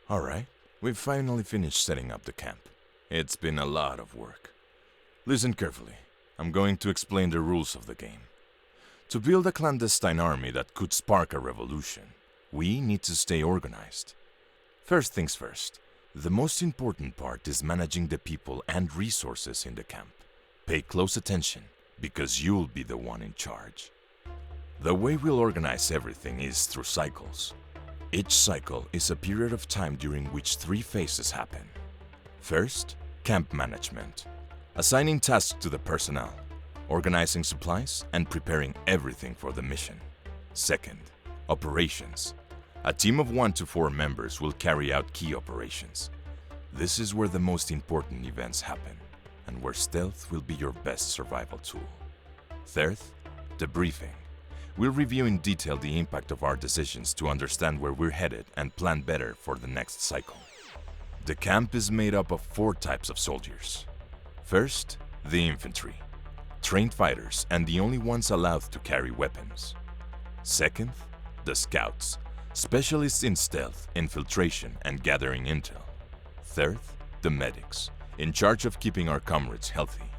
Alright, we've finally finished setting up the camp. It's been a lot of work. Listen carefully. I'm going to explain the rules of the game. To build a clandestine army that could spark a revolution, we need to stay organized. First things first, the most important part is managing the people and resources in the camp. Pay close attention, because you'll be the one in charge. The way we'll organize everything is through cycles. Each cycle is a period of time during which 3 phases happen. First, camp management. Assigning tasks to the personnel, organizing supplies, and preparing everything for the mission. Second, operations. A team of 1 to 4 members will carry out key operations. This is where the most important events happen, and where stealth will be your best survival tool. Third, debriefing. We'll review in detail the impact of our decisions to understand where we're headed and plan better for the next cycle. The camp is made up of 4 types of soldiers. First, the infantry. Trained fighters and the only ones allowed to carry weapons. Second, the scouts. Specialists in stealth, infiltration, and gathering intel. Third, the medics. In charge of keeping our comrades healthy.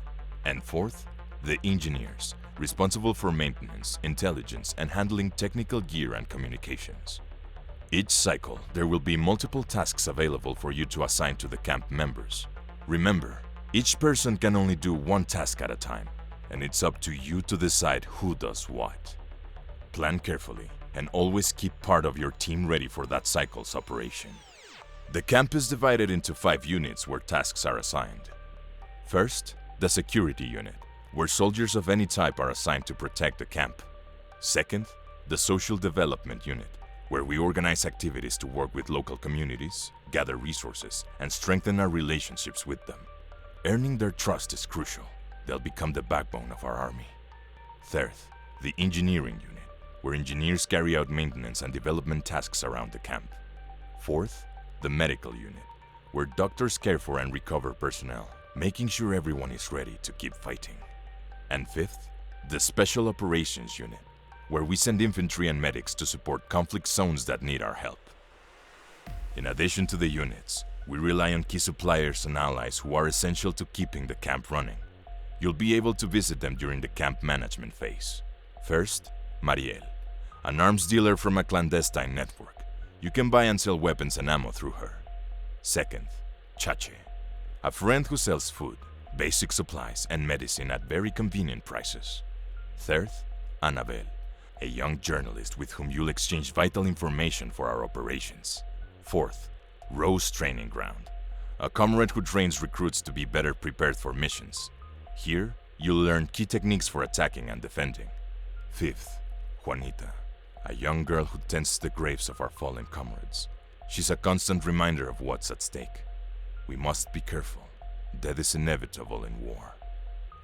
And fourth, the engineers. Responsible for maintenance, intelligence, and handling technical gear and communications. Each cycle, there will be multiple tasks available for you to assign to the camp members. Remember, each person can only do 1 task at a time, and it's up to you to decide who does what. Plan carefully, and always keep part of your team ready for that cycle's operation. The camp is divided into 5 units where tasks are assigned. First, the security unit, where soldiers of any type are assigned to protect the camp. Second, the social development unit, where we organize activities to work with local communities, gather resources, and strengthen our relationships with them. Earning their trust is crucial. They'll become the backbone of our army. Third, the engineering unit, where engineers carry out maintenance and development tasks around the camp. Fourth, the medical unit, where doctors care for and recover personnel, making sure everyone is ready to keep fighting. And fifth, the Special Operations Unit, where we send infantry and medics to support conflict zones that need our help. In addition to the units, we rely on key suppliers and allies who are essential to keeping the camp running. You'll be able to visit them during the camp management phase. First, Mariel, an arms dealer from a clandestine network. You can buy and sell weapons and ammo through her. Second, Chache, a friend who sells food, basic supplies, and medicine at very convenient prices. Third, Annabelle, a young journalist with whom you'll exchange vital information for our operations. Fourth, Rose Training Ground, a comrade who trains recruits to be better prepared for missions. Here, you'll learn key techniques for attacking and defending. Fifth, Juanita, a young girl who tends the graves of our fallen comrades. She's a constant reminder of what's at stake. We must be careful. Death is inevitable in war.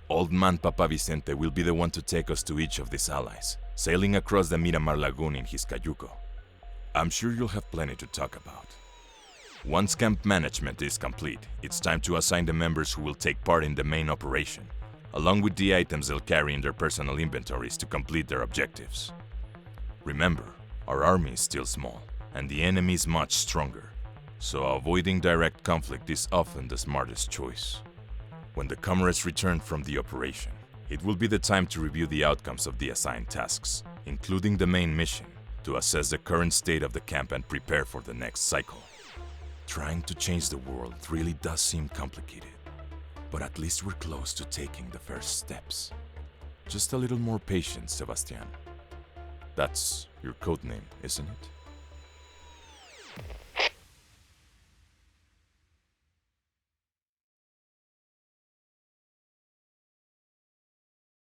Old man Papa Vicente will be the one to take us to each of these allies, sailing across the Miramar Lagoon in his cayuco. I'm sure you'll have plenty to talk about. Once camp management is complete, it's time to assign the members who will take part in the main operation, along with the items they'll carry in their personal inventories to complete their objectives. Remember, our army is still small, and the enemy is much stronger, so avoiding direct conflict is often the smartest choice. When the comrades return from the operation, it will be the time to review the outcomes of the assigned tasks, including the main mission, to assess the current state of the camp and prepare for the next cycle. Trying to change the world really does seem complicated, but at least we're close to taking the first steps. Just a little more patience, Sebastian. That's your codename, isn't it?